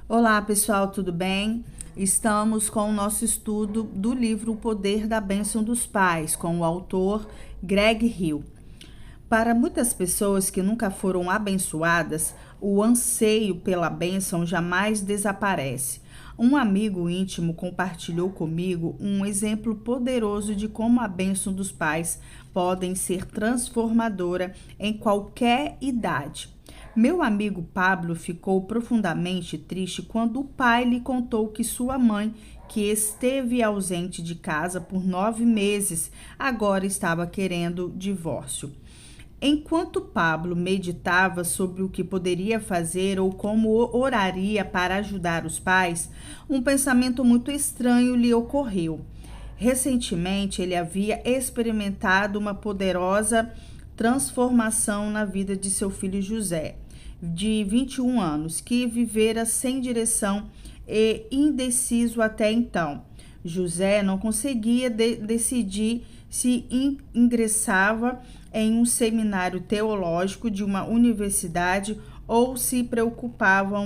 Olá, pessoal, tudo bem? Estamos com o nosso estudo do livro O Poder da Bênção dos Pais, com o autor Greg Hill. Para muitas pessoas que nunca foram abençoadas, o anseio pela bênção jamais desaparece. Um amigo íntimo compartilhou comigo um exemplo poderoso de como a bênção dos pais podem ser transformadora em qualquer idade. Meu amigo Pablo ficou profundamente triste quando o pai lhe contou que sua mãe, que esteve ausente de casa por 9 meses, agora estava querendo divórcio. Enquanto Pablo meditava sobre o que poderia fazer ou como oraria para ajudar os pais, um pensamento muito estranho lhe ocorreu. Recentemente, ele havia experimentado uma poderosa transformação na vida de seu filho José, de 21 anos, que vivera sem direção e indeciso até então. José não conseguia decidir se ingressava em um seminário teológico de uma universidade ou se procurava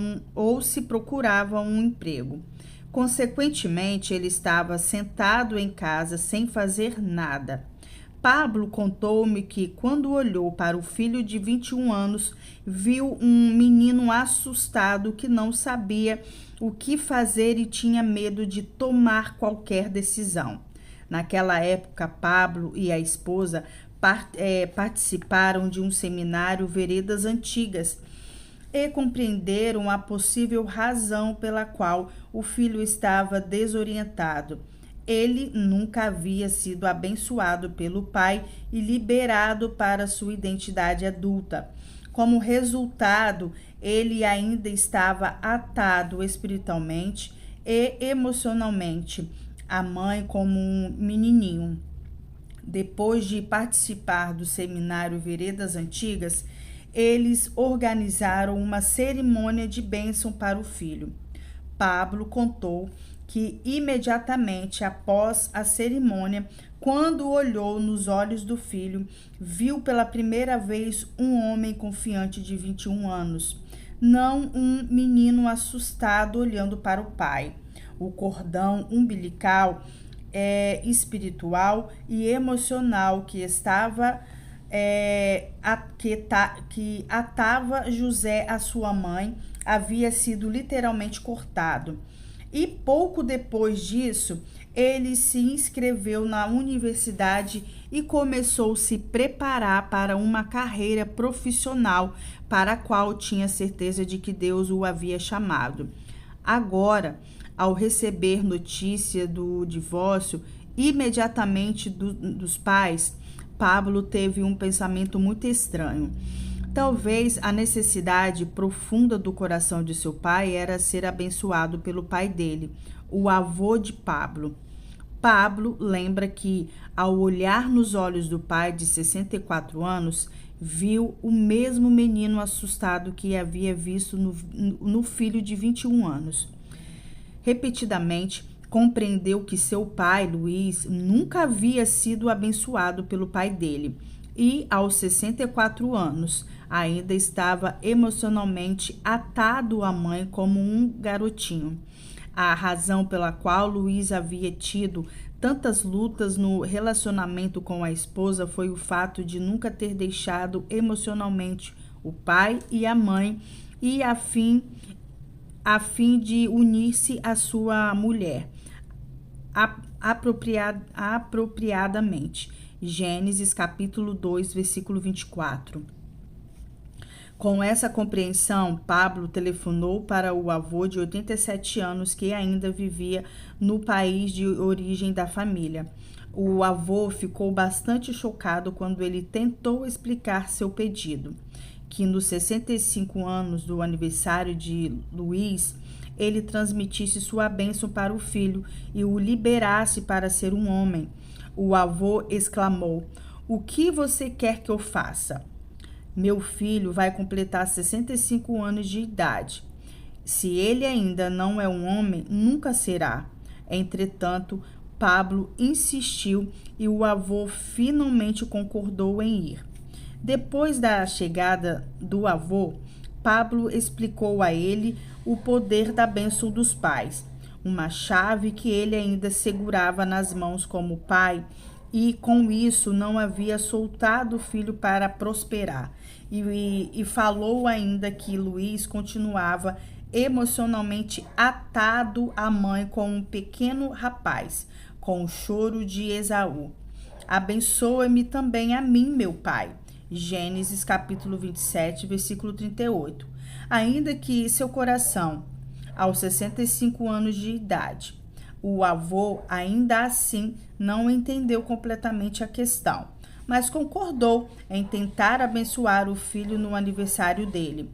um emprego. Consequentemente, ele estava sentado em casa sem fazer nada. Pablo contou-me que, quando olhou para o filho de 21 anos, viu um menino assustado que não sabia o que fazer e tinha medo de tomar qualquer decisão. Naquela época, Pablo e a esposa participaram de um seminário Veredas Antigas e compreenderam a possível razão pela qual o filho estava desorientado. Ele nunca havia sido abençoado pelo pai e liberado para sua identidade adulta. Como resultado, ele ainda estava atado espiritualmente e emocionalmente à mãe como um menininho. Depois de participar do seminário Veredas Antigas, eles organizaram uma cerimônia de bênção para o filho. Pablo contou que imediatamente após a cerimônia, quando olhou nos olhos do filho, viu pela primeira vez um homem confiante de 21 anos, não um menino assustado olhando para o pai. O cordão umbilical espiritual e emocional que atava José à sua mãe havia sido literalmente cortado. E pouco depois disso, ele se inscreveu na universidade e começou a se preparar para uma carreira profissional para a qual tinha certeza de que Deus o havia chamado. Agora, ao receber notícia do divórcio imediatamente dos pais, Pablo teve um pensamento muito estranho. Talvez a necessidade profunda do coração de seu pai era ser abençoado pelo pai dele, o avô de Pablo. Pablo lembra que, ao olhar nos olhos do pai de 64 anos, viu o mesmo menino assustado que havia visto no filho de 21 anos. Repetidamente, compreendeu que seu pai, Luiz, nunca havia sido abençoado pelo pai dele e, aos 64 anos, ainda estava emocionalmente atado à mãe como um garotinho. A razão pela qual Luiz havia tido tantas lutas no relacionamento com a esposa foi o fato de nunca ter deixado emocionalmente o pai e a mãe e a fim de unir-se à sua mulher apropriadamente. Gênesis capítulo 2, versículo 24. Com essa compreensão, Pablo telefonou para o avô de 87 anos que ainda vivia no país de origem da família. O avô ficou bastante chocado quando ele tentou explicar seu pedido, que nos 65 anos do aniversário de Luiz, ele transmitisse sua bênção para o filho e o liberasse para ser um homem. O avô exclamou: "O que você quer que eu faça? Meu filho vai completar 65 anos de idade. Se ele ainda não é um homem, nunca será." Entretanto, Pablo insistiu e o avô finalmente concordou em ir. Depois da chegada do avô, Pablo explicou a ele o poder da bênção dos pais, uma chave que ele ainda segurava nas mãos como pai, e com isso não havia soltado o filho para prosperar. E falou ainda que Luís continuava emocionalmente atado à mãe como um pequeno rapaz, com o choro de Esaú. Abençoa-me também a mim, meu pai. Gênesis capítulo 27, versículo 38. Ainda que seu coração, aos 65 anos de idade, o avô ainda assim não entendeu completamente a questão, mas concordou em tentar abençoar o filho no aniversário dele.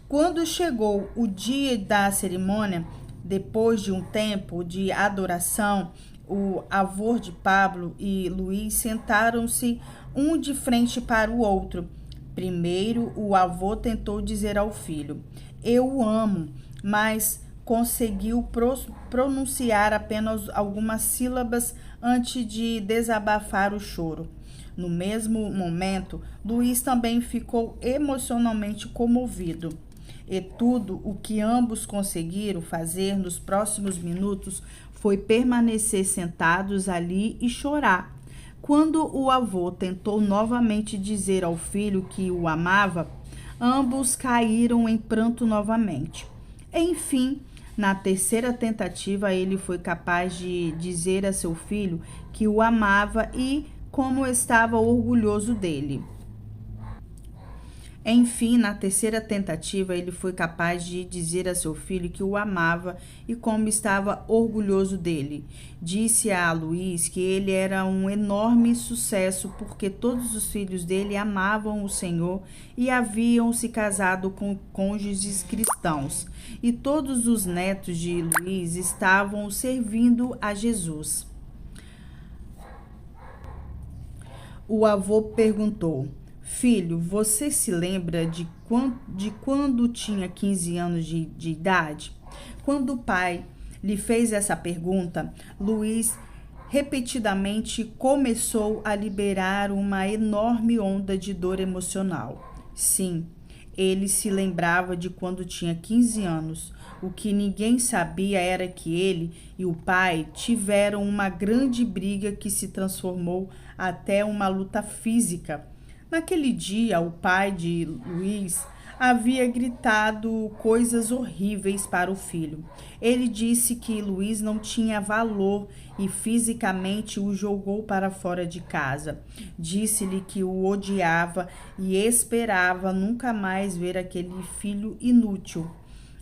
Quando chegou o dia da cerimônia, depois de um tempo de adoração, o avô de Pablo e Luís sentaram-se um de frente para o outro. Primeiro, o avô tentou dizer ao filho: "Eu o amo", mas conseguiu pronunciar apenas algumas sílabas antes de desabafar o choro. No mesmo momento, Luís também ficou emocionalmente comovido. E tudo o que ambos conseguiram fazer nos próximos minutos foi permanecer sentados ali e chorar. Quando o avô tentou novamente dizer ao filho que o amava, ambos caíram em pranto novamente. Enfim, na terceira tentativa, ele foi capaz de dizer a seu filho que o amava e como estava orgulhoso dele. Enfim, na terceira tentativa, ele foi capaz de dizer a seu filho que o amava e como estava orgulhoso dele. Disse a Luís que ele era um enorme sucesso porque todos os filhos dele amavam o Senhor e haviam se casado com cônjuges cristãos. E todos os netos de Luís estavam servindo a Jesus. O avô perguntou: "Filho, você se lembra de quando tinha 15 anos de idade?" Quando o pai lhe fez essa pergunta, Luís repetidamente começou a liberar uma enorme onda de dor emocional. Sim, ele se lembrava de quando tinha 15 anos. O que ninguém sabia era que ele e o pai tiveram uma grande briga que se transformou até uma luta física. Naquele dia, o pai de Luís havia gritado coisas horríveis para o filho. Ele disse que Luís não tinha valor e fisicamente o jogou para fora de casa. Disse-lhe que o odiava e esperava nunca mais ver aquele filho inútil.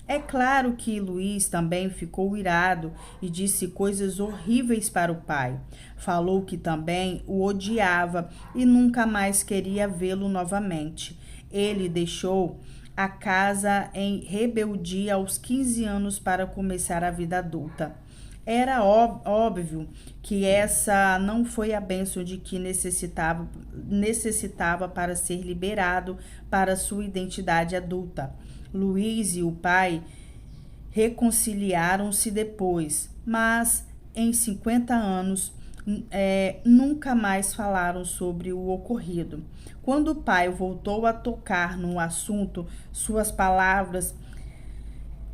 É claro que Luís também ficou irado e disse coisas horríveis para o pai. Falou que também o odiava e nunca mais queria vê-lo novamente. Ele deixou a casa em rebeldia aos 15 anos para começar a vida adulta. Era óbvio que essa não foi a bênção de que necessitava para ser liberado para sua identidade adulta. Luís e o pai reconciliaram-se depois, mas em 50 anos nunca mais falaram sobre o ocorrido. Quando o pai voltou a tocar no assunto, suas palavras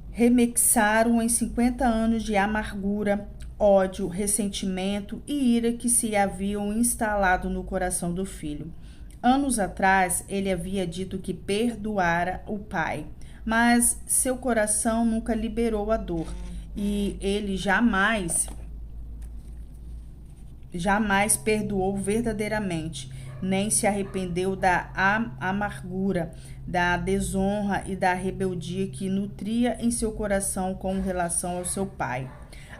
remixaram em 50 anos de amargura, ódio, ressentimento e ira que se haviam instalado no coração do filho. Anos atrás, ele havia dito que perdoara o pai, mas seu coração nunca liberou a dor e ele jamais perdoou verdadeiramente, nem se arrependeu da amargura, da desonra e da rebeldia que nutria em seu coração com relação ao seu pai.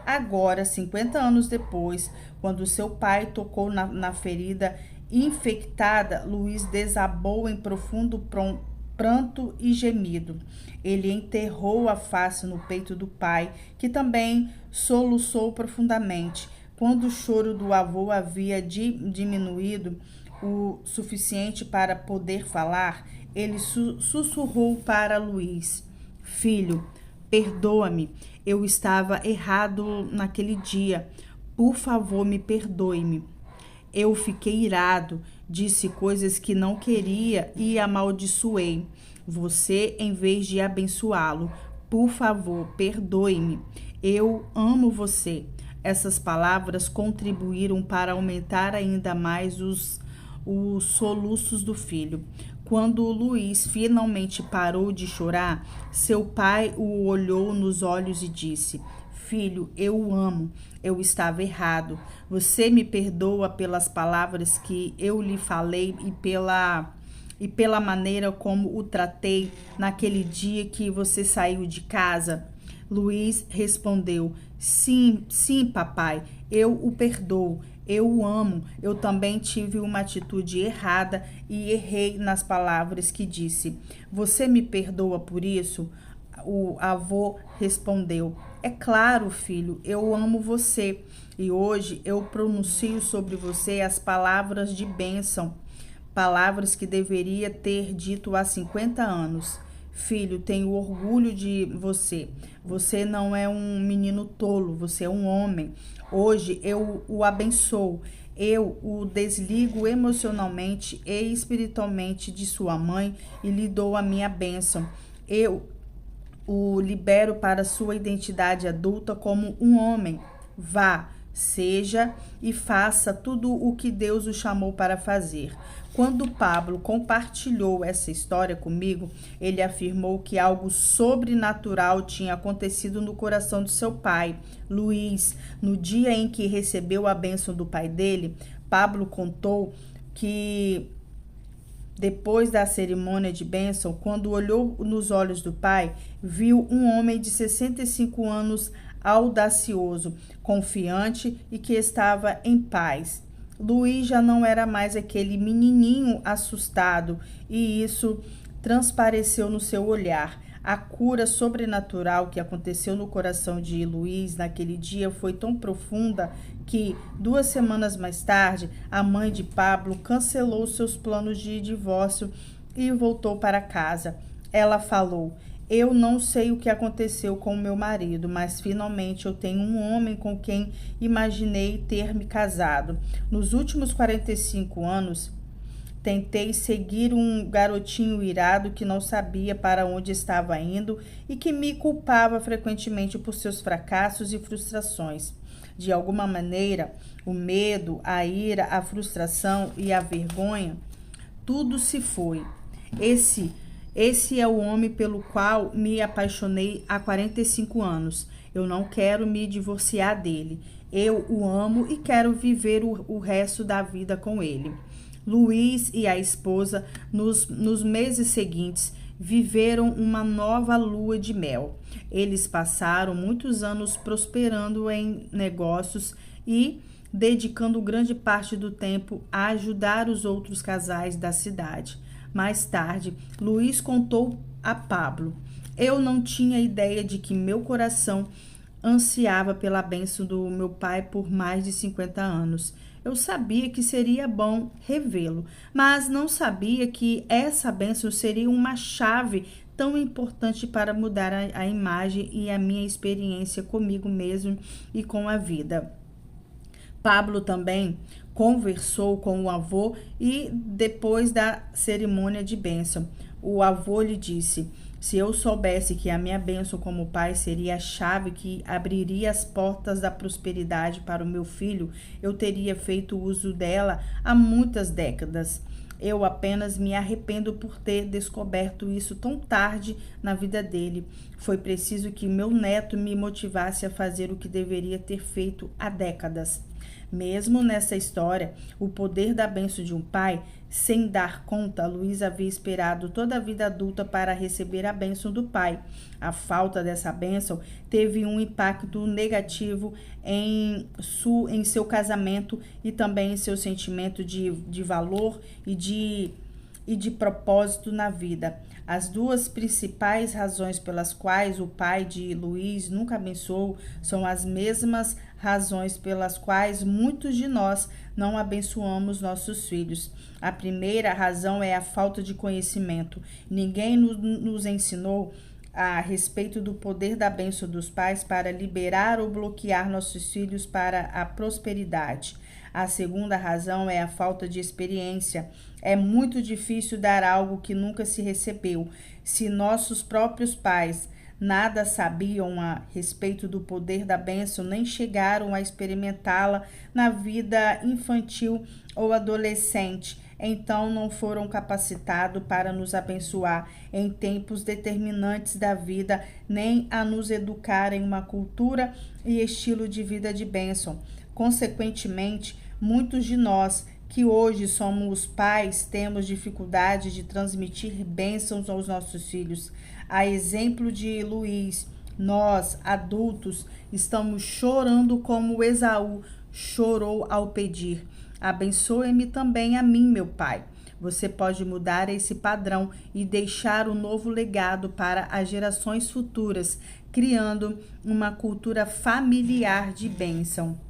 Agora, 50 anos depois, quando seu pai tocou na ferida infectada, Luís desabou em profundo pranto e gemido. Ele enterrou a face no peito do pai, que também soluçou profundamente. Quando o choro do avô havia diminuído o suficiente para poder falar, ele sussurrou para Luís: "Filho, perdoa-me. Eu estava errado naquele dia. Por favor, me perdoe-me. Eu fiquei irado, disse coisas que não queria e amaldiçoei você em vez de abençoá-lo. Por favor, perdoe-me. Eu amo você. Essas palavras contribuíram para aumentar ainda mais os soluços do filho. Quando Luiz finalmente parou de chorar, seu pai o olhou nos olhos e disse: Filho, eu o amo. Eu estava errado. Você me perdoa pelas palavras que eu lhe falei e pela maneira como o tratei naquele dia que você saiu de casa? Luiz respondeu: Sim, sim, papai, eu o perdoo. Eu o amo. Eu também tive uma atitude errada e errei nas palavras que disse. Você me perdoa por isso? O avô respondeu: É claro, filho, eu amo você e hoje eu pronuncio sobre você as palavras de bênção, palavras que deveria ter dito há 50 anos. Filho, tenho orgulho de você. Você não é um menino tolo, você é um homem. Hoje eu o abençoo. Eu o desligo emocionalmente e espiritualmente de sua mãe e lhe dou a minha bênção. Eu o libero para sua identidade adulta como um homem. Vá, seja e faça tudo o que Deus o chamou para fazer. Quando Pablo compartilhou essa história comigo, ele afirmou que algo sobrenatural tinha acontecido no coração de seu pai, Luiz. No dia em que recebeu a bênção do pai dele, Pablo contou que depois da cerimônia de bênção, quando olhou nos olhos do pai, viu um homem de 65 anos audacioso, confiante e que estava em paz. Luiz já não era mais aquele menininho assustado e isso transpareceu no seu olhar. A cura sobrenatural que aconteceu no coração de Luiz naquele dia foi tão profunda que, 2 semanas mais tarde, a mãe de Pablo cancelou seus planos de divórcio e voltou para casa. Ela falou: Eu não sei o que aconteceu com meu marido, mas finalmente eu tenho um homem com quem imaginei ter me casado. Nos últimos 45 anos, tentei seguir um garotinho irado que não sabia para onde estava indo e que me culpava frequentemente por seus fracassos e frustrações. De alguma maneira, o medo, a ira, a frustração e a vergonha, tudo se foi. Esse é o homem pelo qual me apaixonei há 45 anos. Eu não quero me divorciar dele. Eu o amo e quero viver o resto da vida com ele. Luiz e a esposa, nos meses seguintes, viveram uma nova lua de mel. Eles passaram muitos anos prosperando em negócios e dedicando grande parte do tempo a ajudar os outros casais da cidade. Mais tarde, Luiz contou a Pablo: Eu não tinha ideia de que meu coração ansiava pela bênção do meu pai por mais de 50 anos. Eu sabia que seria bom revê-lo, mas não sabia que essa bênção seria uma chave tão importante para mudar a imagem e a minha experiência comigo mesmo e com a vida. Pablo também conversou com o avô e depois da cerimônia de bênção, o avô lhe disse: Se eu soubesse que a minha bênção como pai seria a chave que abriria as portas da prosperidade para o meu filho, eu teria feito uso dela há muitas décadas. Eu apenas me arrependo por ter descoberto isso tão tarde na vida dele. Foi preciso que meu neto me motivasse a fazer o que deveria ter feito há décadas. Mesmo nessa história, o poder da bênção de um pai, sem dar conta, Luiz havia esperado toda a vida adulta para receber a bênção do pai. A falta dessa bênção teve um impacto negativo em seu casamento e também em seu sentimento de valor e de propósito na vida. As duas principais razões pelas quais o pai de Luiz nunca abençoou são as mesmas razões pelas quais muitos de nós não abençoamos nossos filhos. A primeira razão é a falta de conhecimento. Ninguém nos ensinou a respeito do poder da bênção dos pais para liberar ou bloquear nossos filhos para a prosperidade. A segunda razão é a falta de experiência. É muito difícil dar algo que nunca se recebeu. Se nossos próprios pais nada sabiam a respeito do poder da bênção, nem chegaram a experimentá-la na vida infantil ou adolescente. Então não foram capacitados para nos abençoar em tempos determinantes da vida, nem a nos educar em uma cultura e estilo de vida de bênção. Consequentemente, muitos de nós que hoje somos pais temos dificuldade de transmitir bênçãos aos nossos filhos. A exemplo de Luiz, nós, adultos, estamos chorando como Esaú chorou ao pedir: abençoe-me também a mim, meu pai. Você pode mudar esse padrão e deixar um novo legado para as gerações futuras, criando uma cultura familiar de bênção.